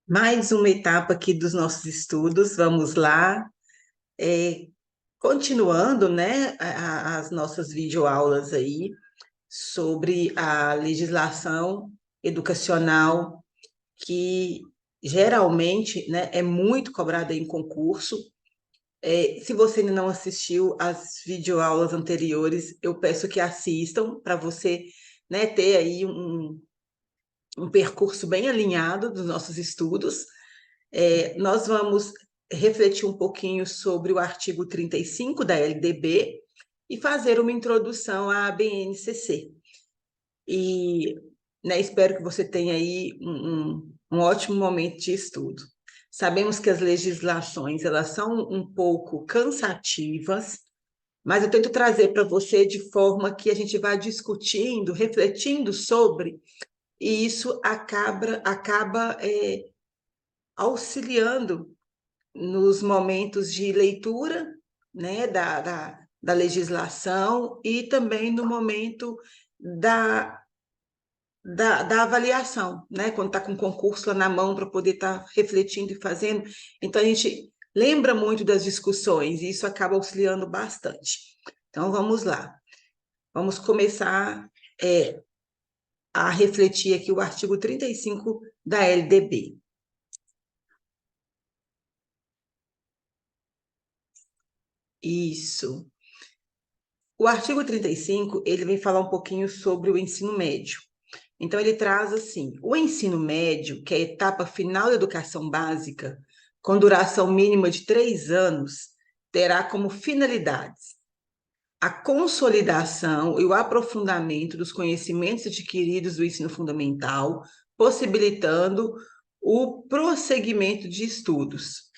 Mais uma etapa aqui dos nossos estudos, vamos lá. É, Continuando, né, as nossas videoaulas aí sobre a legislação educacional que geralmente, né, é muito cobrada em concurso. Se você ainda não assistiu às videoaulas anteriores, eu peço que assistam para você, né, ter aí um percurso bem alinhado dos nossos estudos. Nós vamos refletir um pouquinho sobre o artigo 35 da LDB e fazer uma introdução à BNCC. E, né, espero que você tenha aí um ótimo momento de estudo. Sabemos que as legislações elas são um pouco cansativas, mas eu tento trazer para você de forma que a gente vá discutindo, refletindo sobre, e isso acaba auxiliando nos momentos de leitura, né, da legislação e também no momento da, da avaliação, né, quando está com o concurso lá na mão para poder estar refletindo e fazendo. Então, a gente lembra muito das discussões e isso acaba auxiliando bastante. Então, vamos lá. Vamos começar a refletir aqui o artigo 35 da LDB. Isso. O artigo 35, ele vem falar um pouquinho sobre o ensino médio. Então, ele traz assim: o ensino médio, que é a etapa final da educação básica, com duração mínima de 3 anos, terá como finalidades a consolidação e o aprofundamento dos conhecimentos adquiridos do ensino fundamental, possibilitando o prosseguimento de estudos.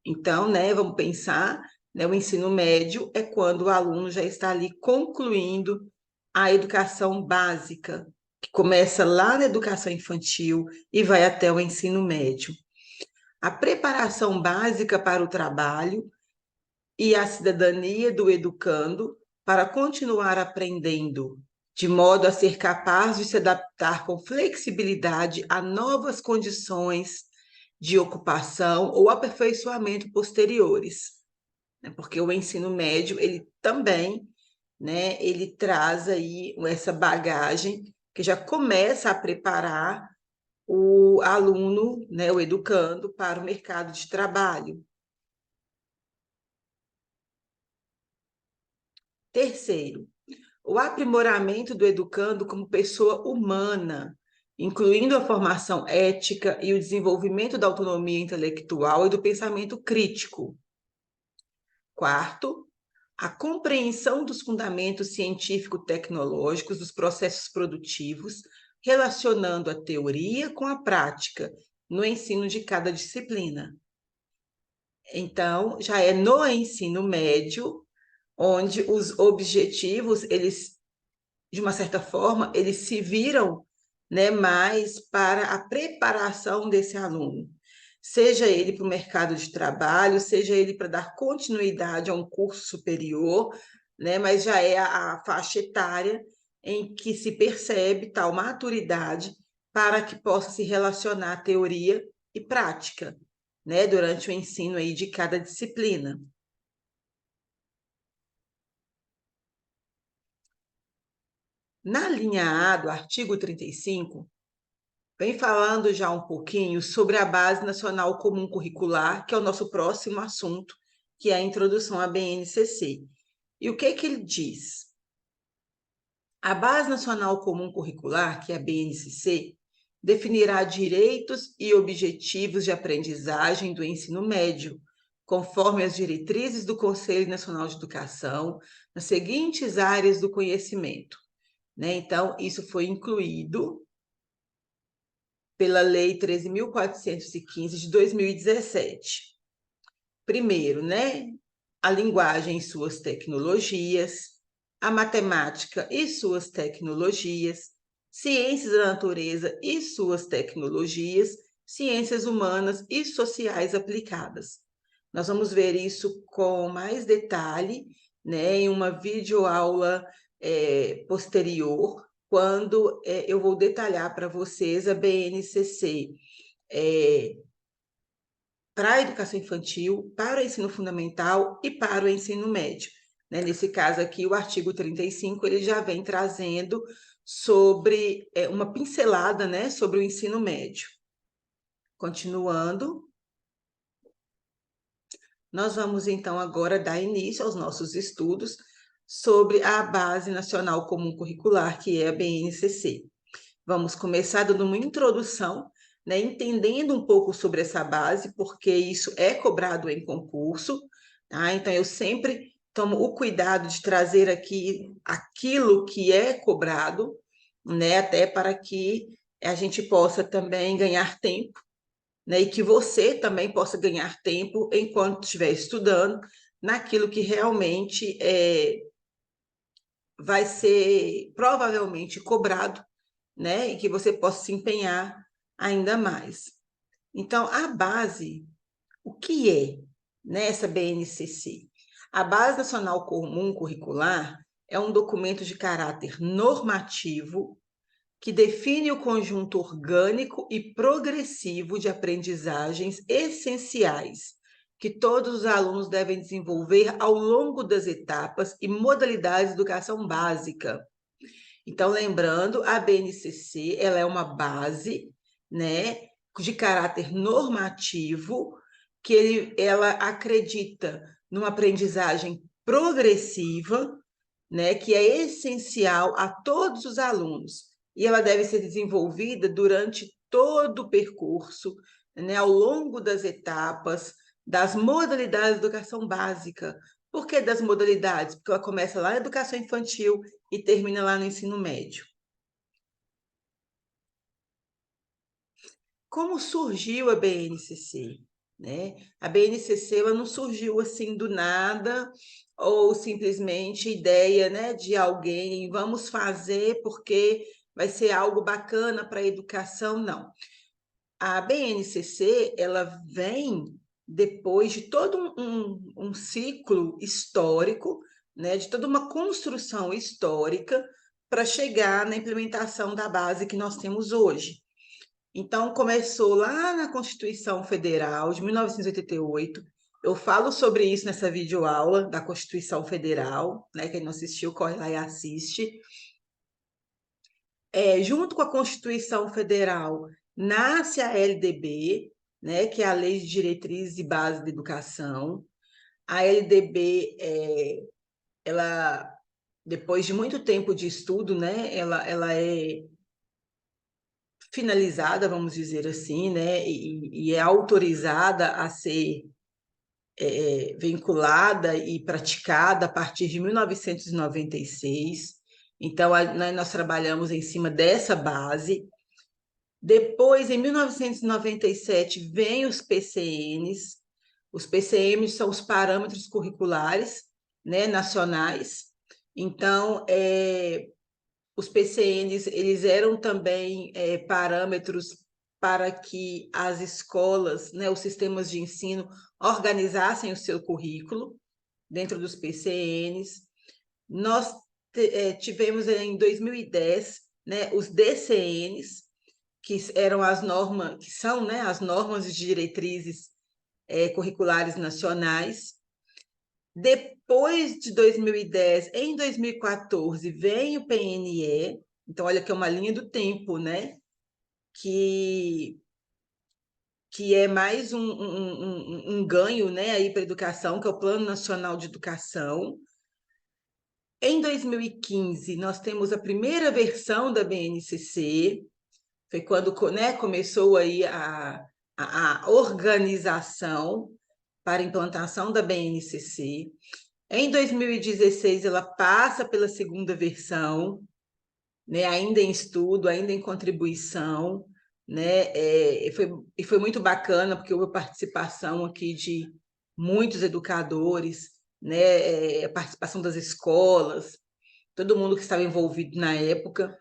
Então, né, vamos pensar, né, o ensino médio é quando o aluno já está ali concluindo a educação básica, que começa lá na educação infantil e vai até o ensino médio. A preparação básica para o trabalho e a cidadania do educando para continuar aprendendo, de modo a ser capaz de se adaptar com flexibilidade a novas condições de ocupação ou aperfeiçoamento posteriores, né? Porque o ensino médio, ele também, né, ele traz aí essa bagagem que já começa a preparar o aluno, né, o educando, para o mercado de trabalho. Terceiro, o aprimoramento do educando como pessoa humana, incluindo a formação ética e o desenvolvimento da autonomia intelectual e do pensamento crítico. Quarto, a compreensão dos fundamentos científico-tecnológicos dos processos produtivos, relacionando a teoria com a prática no ensino de cada disciplina. Então, já é no ensino médio onde os objetivos, eles, de uma certa forma, eles se viram, né, mais para a preparação desse aluno, seja ele para o mercado de trabalho, seja ele para dar continuidade a um curso superior, né, mas já é a faixa etária em que se percebe tal maturidade para que possa se relacionar teoria e prática, né, durante o ensino aí de cada disciplina. Na linha A do artigo 35, vem falando já um pouquinho sobre a Base Nacional Comum Curricular, que é o nosso próximo assunto, que é a introdução à BNCC. E o que ele diz? A Base Nacional Comum Curricular, que é a BNCC, definirá direitos e objetivos de aprendizagem do ensino médio, conforme as diretrizes do Conselho Nacional de Educação, nas seguintes áreas do conhecimento, né? Então, isso foi incluído pela Lei 13.415 de 2017. Primeiro, né, a linguagem e suas tecnologias, a matemática e suas tecnologias, ciências da natureza e suas tecnologias, ciências humanas e sociais aplicadas. Nós vamos ver isso com mais detalhe, né, em uma videoaula posterior, quando eu vou detalhar para vocês a BNCC, para a educação infantil, para o ensino fundamental e para o ensino médio. Né? Nesse caso aqui, o artigo 35, ele já vem trazendo sobre uma pincelada, né, sobre o ensino médio. Continuando, nós vamos então agora dar início aos nossos estudos sobre a Base Nacional Comum Curricular, que é a BNCC. Vamos começar dando uma introdução, né, entendendo um pouco sobre essa base, porque isso é cobrado em concurso, tá? Então, eu sempre tomo o cuidado de trazer aqui aquilo que é cobrado, né, até para que a gente possa também ganhar tempo, né, e que você também possa ganhar tempo enquanto estiver estudando naquilo que realmente vai ser provavelmente cobrado, né, e que você possa se empenhar ainda mais. Então, a base, o que é, né, essa BNCC? A Base Nacional Comum Curricular é um documento de caráter normativo que define o conjunto orgânico e progressivo de aprendizagens essenciais que todos os alunos devem desenvolver ao longo das etapas e modalidades de educação básica. Então, lembrando, a BNCC, ela é uma base, né, de caráter normativo, que ela acredita numa aprendizagem progressiva, né, que é essencial a todos os alunos, e ela deve ser desenvolvida durante todo o percurso, né, ao longo das etapas, das modalidades de educação básica. Por que das modalidades? Porque ela começa lá na educação infantil e termina lá no ensino médio. Como surgiu a BNCC? Né? A BNCC ela não surgiu assim do nada, ou simplesmente ideia, né, de alguém, vamos fazer porque vai ser algo bacana para a educação, não. A BNCC ela vem depois de todo um ciclo histórico, né, de toda uma construção histórica para chegar na implementação da base que nós temos hoje. Então, começou lá na Constituição Federal de 1988. Eu falo sobre isso nessa videoaula da Constituição Federal, né? Quem não assistiu, corre lá e assiste. Junto com a Constituição Federal, nasce a LDB, né? Que é a Lei de Diretrizes e Bases de Educação. A LDB, ela, depois de muito tempo de estudo, né? Ela é finalizada, vamos dizer assim, né, e é autorizada a ser vinculada e praticada a partir de 1996. Então, nós trabalhamos em cima dessa base. Depois, em 1997, vem os PCNs. Os PCMs são os parâmetros curriculares, né, nacionais. Então, os PCNs eles eram também parâmetros para que as escolas, né, os sistemas de ensino organizassem o seu currículo dentro dos PCNs. Nós tivemos em 2010, né, os DCNs, que eram as normas, que são, né, as normas de diretrizes curriculares nacionais. Depois de 2010, em 2014, vem o PNE. Então, olha que é uma linha do tempo, né? Que é mais um ganho, né, aí para a educação, que é o Plano Nacional de Educação. Em 2015, nós temos a primeira versão da BNCC, foi quando, né, começou aí a organização para a implantação da BNCC. Em 2016, ela passa pela segunda versão, né, ainda em estudo, ainda em contribuição, né, e foi muito bacana, porque houve participação aqui de muitos educadores, né, a participação das escolas, todo mundo que estava envolvido na época.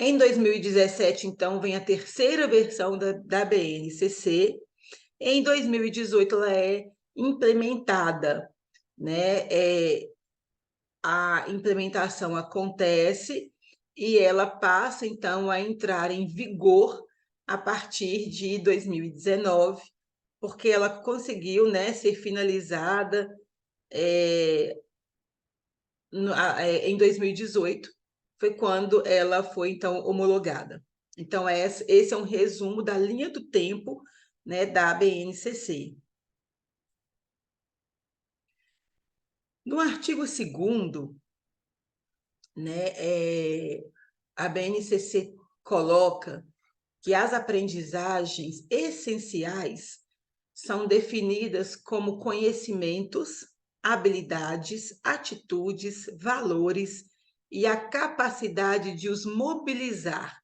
Em 2017, então, vem a terceira versão da BNCC. Em 2018, ela é implementada, né? A implementação acontece e ela passa, então, a entrar em vigor a partir de 2019, porque ela conseguiu, né, ser finalizada em 2018, foi quando ela foi, então, homologada. Então, esse é um resumo da linha do tempo, né, da BNCC. No artigo 2º, né, a BNCC coloca que as aprendizagens essenciais são definidas como conhecimentos, habilidades, atitudes, valores e a capacidade de os mobilizar,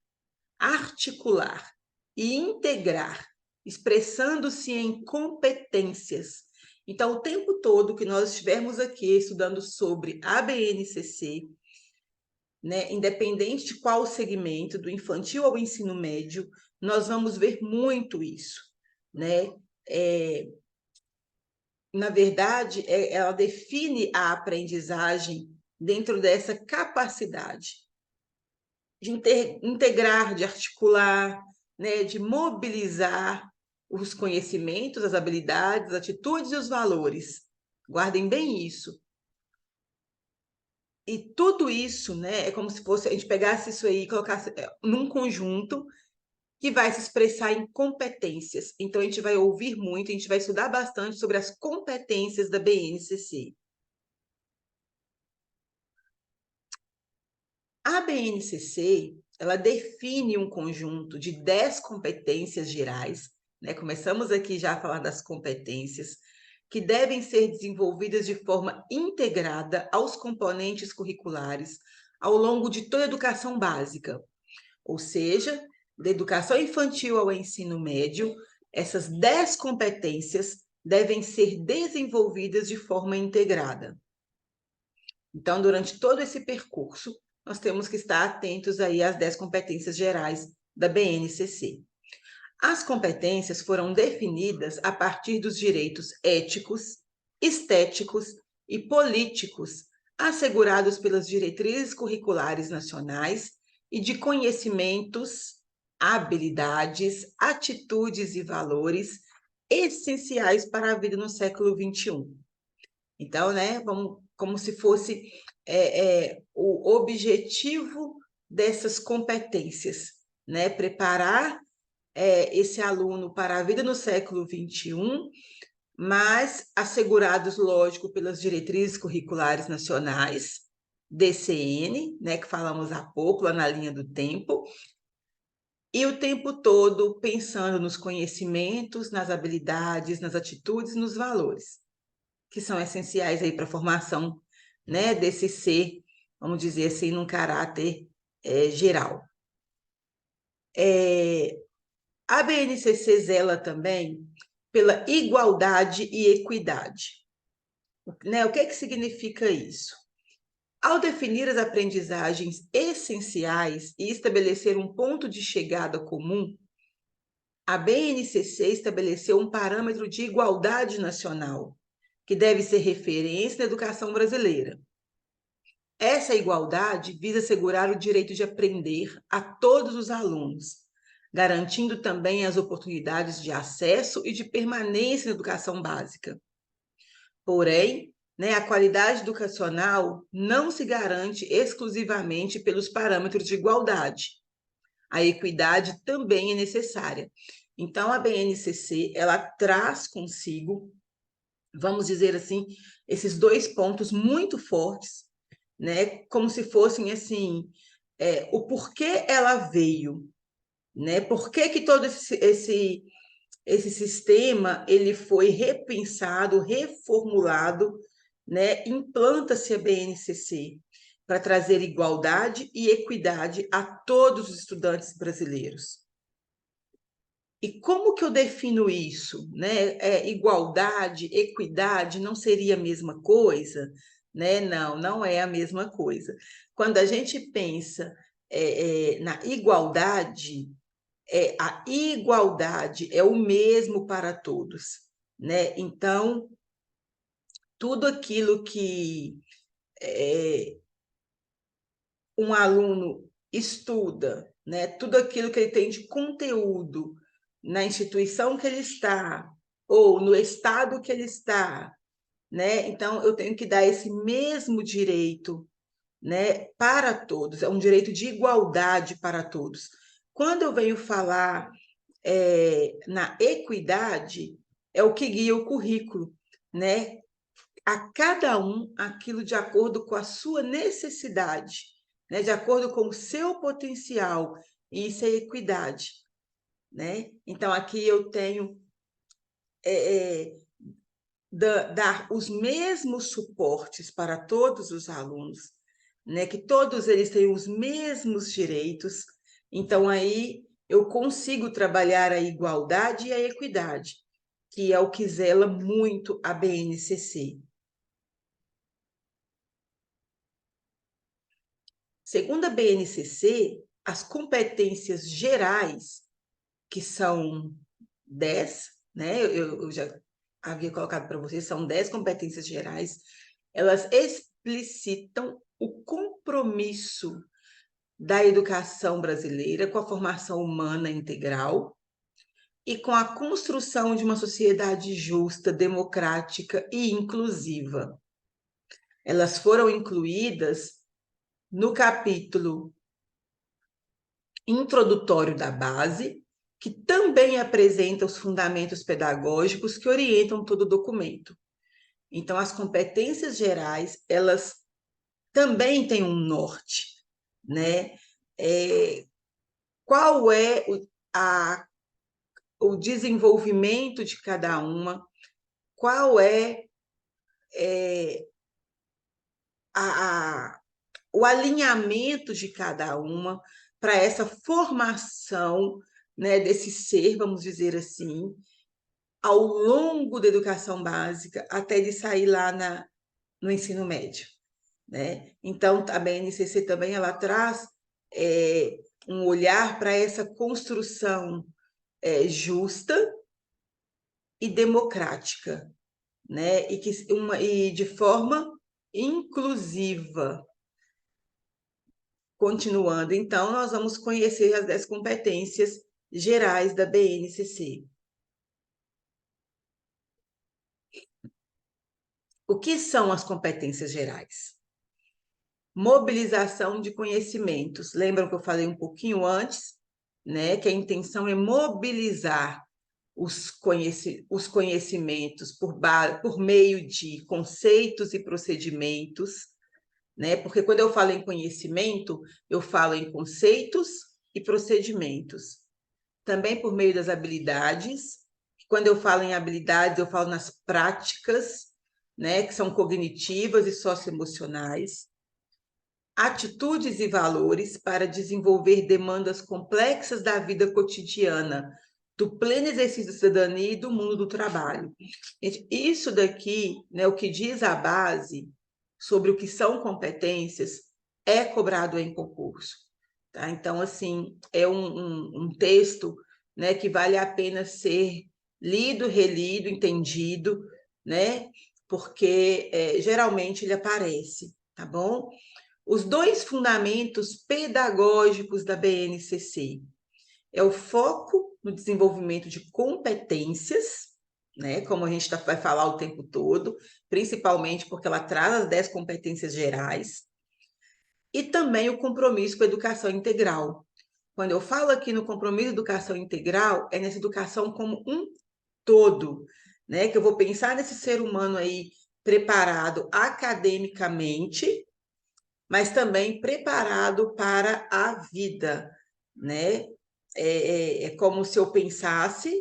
articular e integrar, expressando-se em competências. Então, o tempo todo que nós estivermos aqui estudando sobre a BNCC, né, independente de qual segmento, do infantil ao ensino médio, nós vamos ver muito isso, né? Na verdade, ela define a aprendizagem dentro dessa capacidade de integrar, de articular, né, de mobilizar os conhecimentos, as habilidades, as atitudes e os valores. Guardem bem isso. E tudo isso, né, é como se fosse a gente pegasse isso aí e colocasse num conjunto que vai se expressar em competências. Então, a gente vai ouvir muito, a gente vai estudar bastante sobre as competências da BNCC. A BNCC, ela define um conjunto de 10 competências gerais, né? Começamos aqui já a falar das competências, que devem ser desenvolvidas de forma integrada aos componentes curriculares ao longo de toda a educação básica, ou seja, da educação infantil ao ensino médio, essas 10 competências devem ser desenvolvidas de forma integrada. Então, durante todo esse percurso, nós temos que estar atentos aí às 10 competências gerais da BNCC. As competências foram definidas a partir dos direitos éticos, estéticos e políticos assegurados pelas diretrizes curriculares nacionais e de conhecimentos, habilidades, atitudes e valores essenciais para a vida no século XXI. Então, né, vamos, como se fosse o objetivo dessas competências, né, preparar esse aluno para a vida no século XXI, mas assegurados, lógico, pelas diretrizes curriculares nacionais, DCN, né, que falamos há pouco, lá na linha do tempo, e o tempo todo pensando nos conhecimentos, nas habilidades, nas atitudes, nos valores, que são essenciais aí para a formação, né, desse ser, vamos dizer assim, num caráter geral. A BNCC zela também pela igualdade e equidade. Né? O que significa isso? Ao definir as aprendizagens essenciais e estabelecer um ponto de chegada comum, a BNCC estabeleceu um parâmetro de igualdade nacional, que deve ser referência na educação brasileira. Essa igualdade visa assegurar o direito de aprender a todos os alunos, garantindo também as oportunidades de acesso e de permanência na educação básica. Porém, né, a qualidade educacional não se garante exclusivamente pelos parâmetros de igualdade. A equidade também é necessária. Então, a BNCC, ela traz consigo, vamos dizer assim, esses 2 pontos muito fortes, né, como se fossem assim, o porquê ela veio, né? Por que todo esse sistema ele foi repensado, reformulado, né? Implanta-se a BNCC para trazer igualdade e equidade a todos os estudantes brasileiros. E como que eu defino isso, né? Igualdade, equidade não seria a mesma coisa, né? Não, não é a mesma coisa. Quando a gente pensa na igualdade, a igualdade é o mesmo para todos, né? Então, tudo aquilo que um aluno estuda, né? Tudo aquilo que ele tem de conteúdo na instituição que ele está, ou no estado que ele está, né? Então, eu tenho que dar esse mesmo direito, né, para todos, é um direito de igualdade para todos. Quando eu venho falar na equidade, é o que guia o currículo, né? A cada um aquilo de acordo com a sua necessidade, né? De acordo com o seu potencial, e isso é equidade, né? Então, aqui eu tenho dar os mesmos suportes para todos os alunos, né? Que todos eles tenham os mesmos direitos. Então, aí eu consigo trabalhar a igualdade e a equidade, que é o que zela muito a BNCC. Segundo a BNCC, as competências gerais, que são 10, né? Eu já havia colocado para vocês, são 10 competências gerais, elas explicitam o compromisso da educação brasileira com a formação humana integral e com a construção de uma sociedade justa, democrática e inclusiva. Elas foram incluídas no capítulo introdutório da base, que também apresenta os fundamentos pedagógicos que orientam todo o documento. Então, as competências gerais, elas também têm um norte, né? Qual é o desenvolvimento de cada uma, qual a, o alinhamento de cada uma para essa formação, né, desse ser, vamos dizer assim, ao longo da educação básica, até de sair lá no ensino médio, né? Então, a BNCC também ela traz um olhar para essa construção justa e democrática, né? E de forma inclusiva. Continuando, então, nós vamos conhecer as 10 competências gerais da BNCC. O que são as competências gerais? Mobilização de conhecimentos. Lembram que eu falei um pouquinho antes, né? Que a intenção é mobilizar os conhecimentos por meio de conceitos e procedimentos, né? Porque quando eu falo em conhecimento, eu falo em conceitos e procedimentos. Também por meio das habilidades. Quando eu falo em habilidades, eu falo nas práticas, né? Que são cognitivas e socioemocionais. Atitudes e valores para desenvolver demandas complexas da vida cotidiana, do pleno exercício da cidadania e do mundo do trabalho. Isso daqui, né, o que diz a base sobre o que são competências, é cobrado em concurso. Tá? Então, assim, é um texto, né, que vale a pena ser lido, relido, entendido, né? Porque geralmente ele aparece, tá bom? Os 2 fundamentos pedagógicos da BNCC é o foco no desenvolvimento de competências, né, como a gente vai falar o tempo todo, principalmente porque ela traz as 10 competências gerais, e também o compromisso com a educação integral. Quando eu falo aqui no compromisso de educação integral, é nessa educação como um todo, né, que eu vou pensar nesse ser humano aí preparado academicamente, mas também preparado para a vida, né? É como se eu pensasse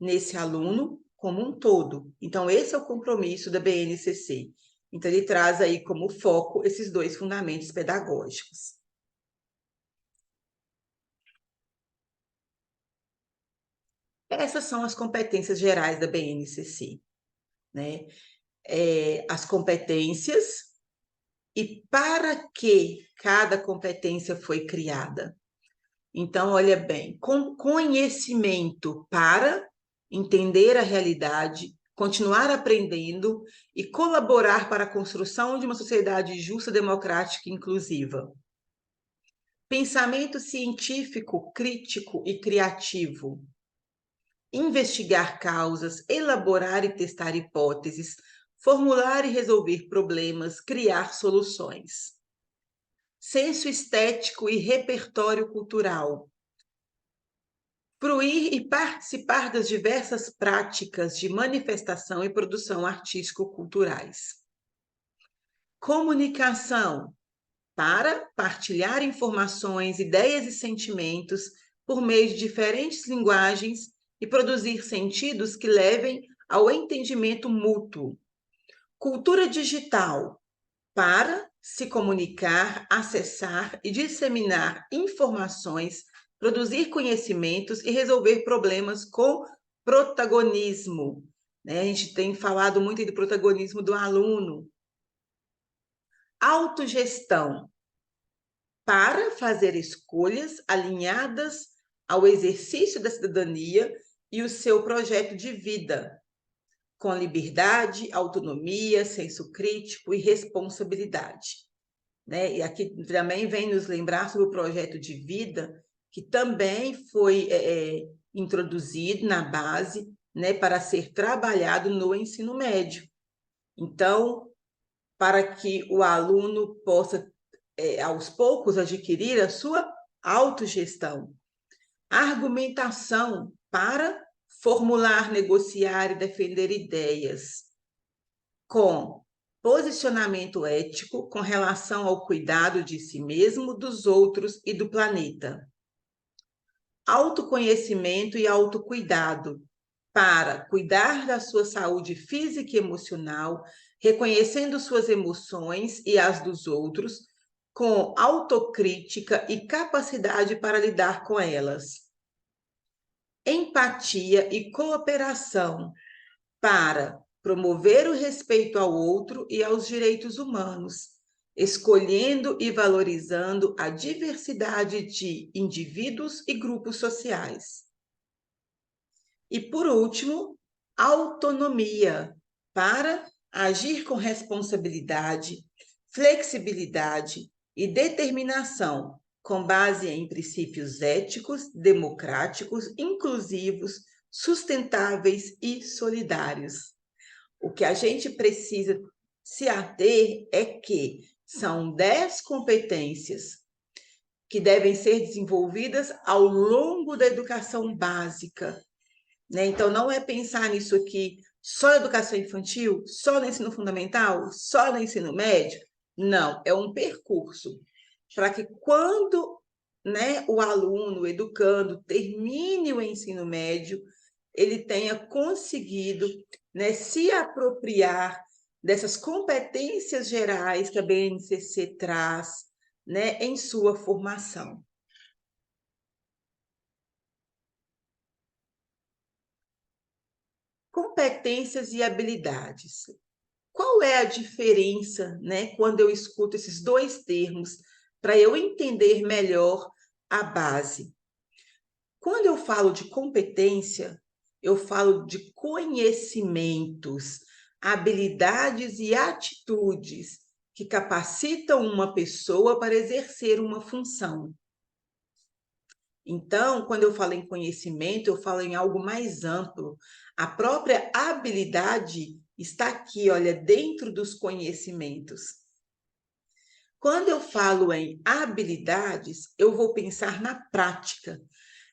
nesse aluno como um todo. Então, esse é o compromisso da BNCC. Então, ele traz aí como foco esses 2 fundamentos pedagógicos. Essas são as competências gerais da BNCC, né? As competências e para que cada competência foi criada. Então, olha bem, com conhecimento para entender a realidade, continuar aprendendo e colaborar para a construção de uma sociedade justa, democrática e inclusiva. Pensamento científico, crítico e criativo. investigar causas, elaborar e testar hipóteses, formular e resolver problemas, criar soluções. Senso estético e repertório cultural. Fruir e participar das diversas práticas de manifestação e produção artístico-culturais. Comunicação, para partilhar informações, ideias e sentimentos por meio de diferentes linguagens e produzir sentidos que levem ao entendimento mútuo. Cultura digital, para se comunicar, acessar e disseminar informações, produzir conhecimentos e resolver problemas com protagonismo. A gente tem falado muito do protagonismo do aluno. Autogestão, para fazer escolhas alinhadas ao exercício da cidadania e o seu projeto de vida, com liberdade, autonomia, senso crítico e responsabilidade. E aqui também vem nos lembrar sobre o projeto de vida, que também foi introduzido na base, para ser trabalhado no ensino médio. Então, para que o aluno possa, aos poucos, adquirir a sua autogestão. Argumentação para formular, negociar e defender ideias, com posicionamento ético com relação ao cuidado de si mesmo, dos outros e do planeta. Autoconhecimento e autocuidado, para cuidar da sua saúde física e emocional, reconhecendo suas emoções e as dos outros, com autocrítica e capacidade para lidar com elas. Empatia e cooperação, para promover o respeito ao outro e aos direitos humanos, escolhendo e valorizando a diversidade de indivíduos e grupos sociais. E, por último, autonomia, para agir com responsabilidade, flexibilidade e determinação, com base em princípios éticos, democráticos, inclusivos, sustentáveis e solidários. O que a gente precisa se ater é que são 10 competências que devem ser desenvolvidas ao longo da educação básica. Então, não é pensar nisso aqui só na educação infantil, só no ensino fundamental, só no ensino médio. Não, é um percurso para que quando o aluno, o educando, termine o ensino médio, ele tenha conseguido se apropriar dessas competências gerais que a BNCC traz em sua formação. Competências e habilidades. Qual é a diferença, quando eu escuto esses dois termos, para eu entender melhor a base? Quando eu falo de competência, eu falo de conhecimentos, habilidades e atitudes que capacitam uma pessoa para exercer uma função. Então, quando eu falo em conhecimento, eu falo em algo mais amplo. A própria habilidade está aqui, olha, dentro dos conhecimentos. Quando eu falo em habilidades, eu vou pensar na prática.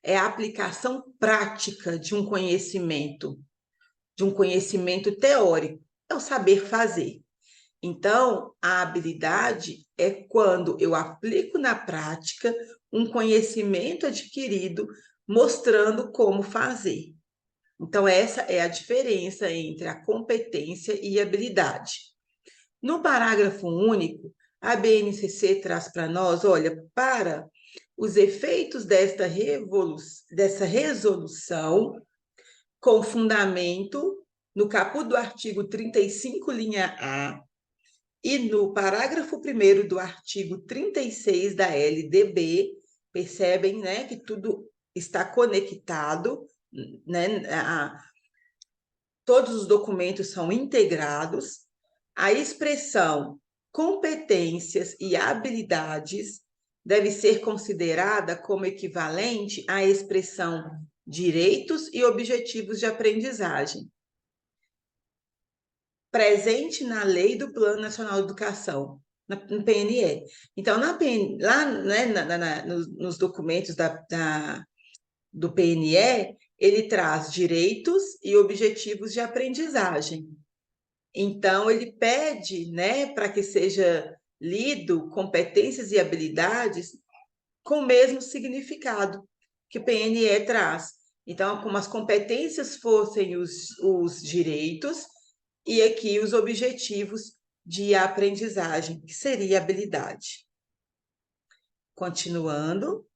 É a aplicação prática de um conhecimento teórico, é o saber fazer. Então, a habilidade é quando eu aplico na prática um conhecimento adquirido, mostrando como fazer. Então, essa é a diferença entre a competência e a habilidade. No parágrafo único, a BNCC traz para nós, olha, para os efeitos dessa resolução, com fundamento no caput do artigo 35, linha A, e no parágrafo 1º do artigo 36 da LDB, percebem que tudo está conectado, todos os documentos são integrados. A expressão competências e habilidades deve ser considerada como equivalente à expressão direitos e objetivos de aprendizagem, presente na Lei do Plano Nacional de Educação, no PNE. Então, lá, né, nos documentos do PNE, ele traz direitos e objetivos de aprendizagem. Então, ele pede, né, para que seja lido competências e habilidades com o mesmo significado que o PNE traz. Então, como as competências fossem os direitos e aqui os objetivos de aprendizagem, que seria habilidade. Continuando.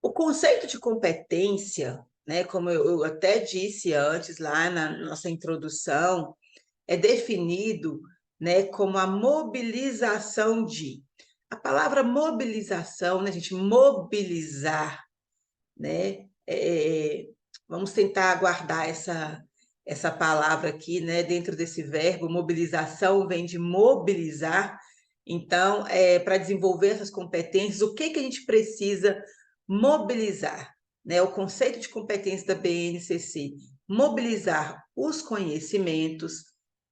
O conceito de competência, né, como eu até disse antes lá na nossa introdução, é definido, né, como a mobilização de. A palavra mobilização, né, gente, mobilizar, né? Vamos tentar guardar essa palavra aqui, né, dentro desse verbo. Mobilização vem de mobilizar. Então, para desenvolver essas competências, o que a gente precisa mobilizar? Né? O conceito de competência da BNCC: mobilizar os conhecimentos,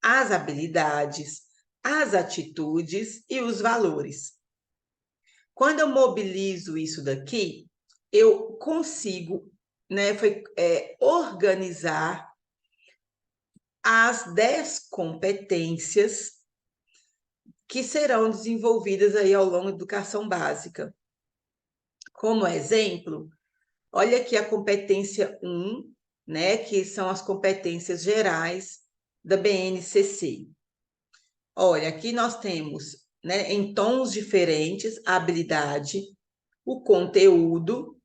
as habilidades, as atitudes e os valores. Quando eu mobilizo isso daqui, eu consigo, né, organizar as 10 competências que serão desenvolvidas aí ao longo da educação básica. Como exemplo, olha aqui a competência 1, né, que são as competências gerais da BNCC. Olha, aqui nós temos, né, em tons diferentes, a habilidade, o conteúdo,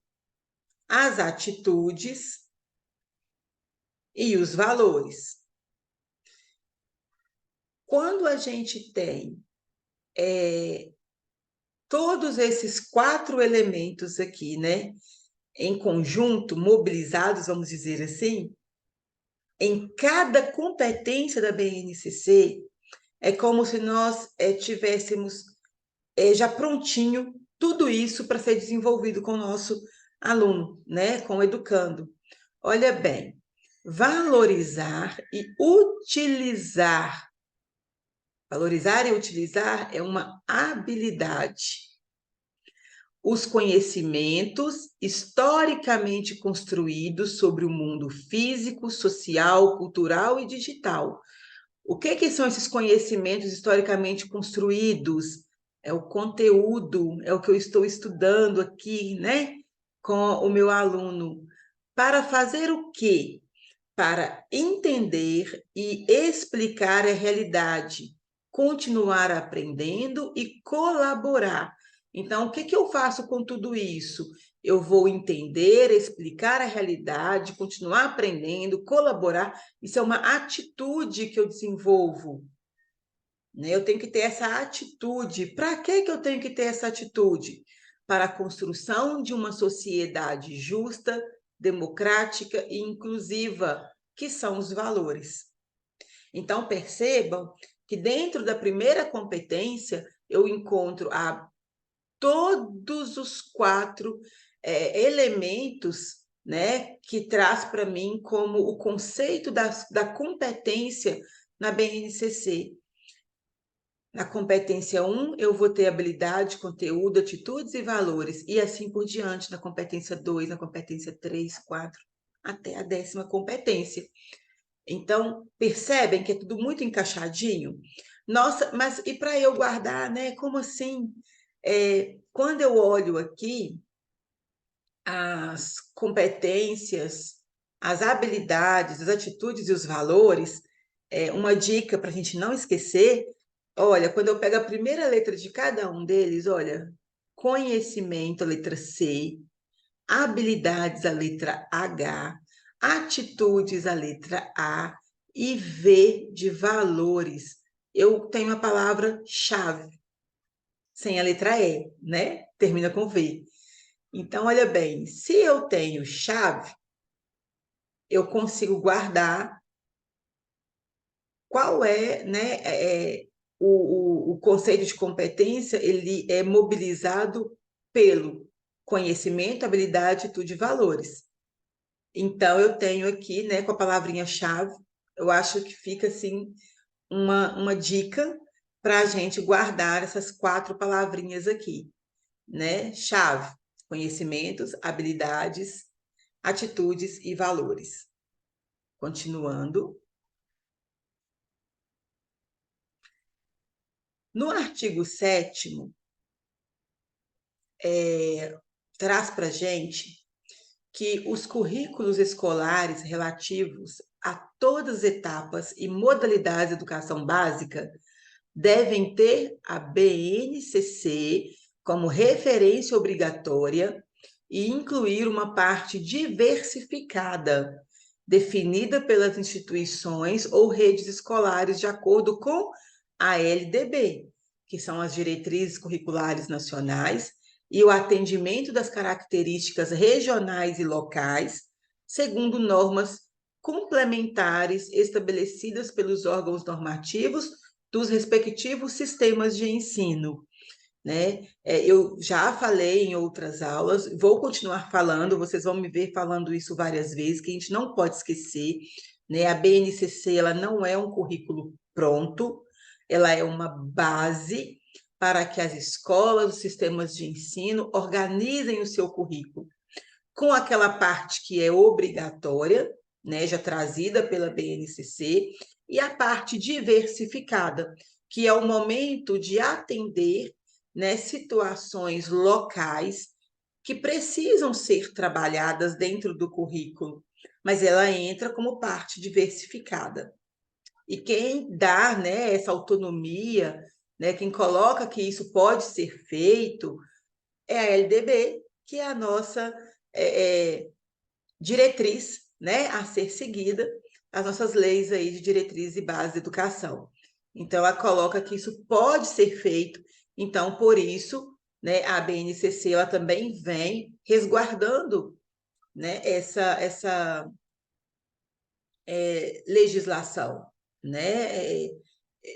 as atitudes e os valores. Quando a gente tem todos esses 4 elementos aqui, né, em conjunto, mobilizados, vamos dizer assim, em cada competência da BNCC, é como se nós tivéssemos já prontinho tudo isso para ser desenvolvido com o nosso aluno, né, com o educando. Olha bem, valorizar e utilizar. Valorizar e utilizar é uma habilidade. Os conhecimentos historicamente construídos sobre o mundo físico, social, cultural e digital. O que são esses conhecimentos historicamente construídos? É o conteúdo, é o que eu estou estudando aqui, né, com o meu aluno. Para fazer o quê? Para entender e explicar a realidade, continuar aprendendo e colaborar. Então, o que eu faço com tudo isso? Eu vou entender, explicar a realidade, continuar aprendendo, colaborar. Isso é uma atitude que eu desenvolvo, né? Eu tenho que ter essa atitude. Para que eu tenho que ter essa atitude? Para a construção de uma sociedade justa, democrática e inclusiva, que são os valores. Então, percebam que dentro da primeira competência eu encontro todos os 4 elementos, né, que traz para mim como o conceito da competência na BNCC. Na competência 1, eu vou ter habilidade, conteúdo, atitudes e valores, e assim por diante, na competência 2, na competência 3, 4, até a 10ª competência. Então, percebem que é tudo muito encaixadinho? Nossa, mas e para eu guardar, né? Como assim? Quando eu olho aqui as competências, as habilidades, as atitudes e os valores, uma dica para a gente não esquecer, olha, quando eu pego a primeira letra de cada um deles, olha, conhecimento, a letra C, habilidades, a letra H, atitudes, a letra A, e V de valores. Eu tenho a palavra chave, sem a letra E, né? Termina com V. Então, olha bem, se eu tenho chave, eu consigo guardar qual é, né, o conceito de competência, ele é mobilizado pelo conhecimento, habilidade, atitude e valores. Então, eu tenho aqui, né, com a palavrinha-chave, eu acho que fica, assim, uma dica para a gente guardar essas 4 palavrinhas aqui, né? Chave, conhecimentos, habilidades, atitudes e valores. Continuando. No artigo 7º, traz para a gente que os currículos escolares relativos a todas as etapas e modalidades de educação básica devem ter a BNCC como referência obrigatória e incluir uma parte diversificada, definida pelas instituições ou redes escolares de acordo com a LDB, que são as diretrizes curriculares nacionais, e o atendimento das características regionais e locais, segundo normas complementares estabelecidas pelos órgãos normativos dos respectivos sistemas de ensino, né? Eu já falei em outras aulas, vou continuar falando, vocês vão me ver falando isso várias vezes, que a gente não pode esquecer, né? A BNCC, ela não é um currículo pronto, ela é uma base para que as escolas, os sistemas de ensino organizem o seu currículo com aquela parte que é obrigatória, né, já trazida pela BNCC, e a parte diversificada, que é o momento de atender, né, situações locais que precisam ser trabalhadas dentro do currículo, mas ela entra como parte diversificada. E quem dá, né, essa autonomia, né, quem coloca que isso pode ser feito, é a LDB, que é a nossa diretriz, né, a ser seguida, as nossas leis aí de diretriz e base de educação. Então, ela coloca que isso pode ser feito, então, por isso, né, a BNCC ela também vem resguardando, né, essa legislação, né,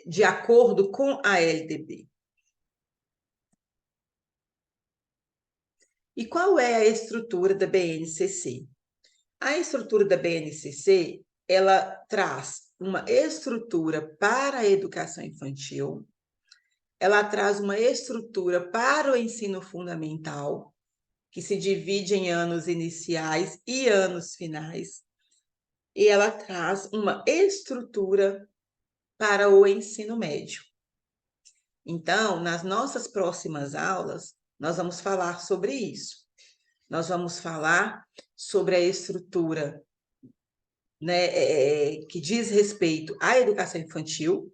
de acordo com a LDB. E qual é a estrutura da BNCC? A estrutura da BNCC, ela traz uma estrutura para a educação infantil, ela traz uma estrutura para o ensino fundamental, que se divide em anos iniciais e anos finais, e ela traz uma estrutura para o ensino médio. Então, nas nossas próximas aulas, nós vamos falar sobre isso. Nós vamos falar sobre a estrutura, né, que diz respeito à educação infantil.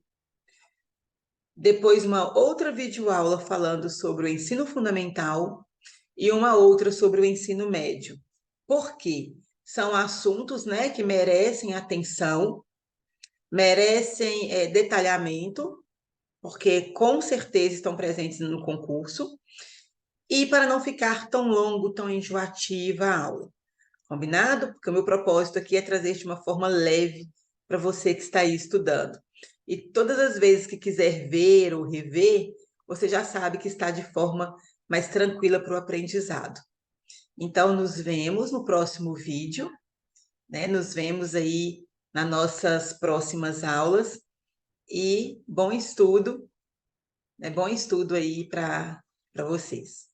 Depois, uma outra videoaula falando sobre o ensino fundamental e uma outra sobre o ensino médio. Por quê? São assuntos, né, que merecem atenção, merecem detalhamento, porque com certeza estão presentes no concurso, e para não ficar tão longo, tão enjoativa a aula. Combinado? Porque o meu propósito aqui é trazer de uma forma leve para você que está aí estudando. E todas as vezes que quiser ver ou rever, você já sabe que está de forma mais tranquila para o aprendizado. Então, nos vemos no próximo vídeo, né? Nos vemos aí nas nossas próximas aulas e bom estudo, né? Bom estudo aí para vocês.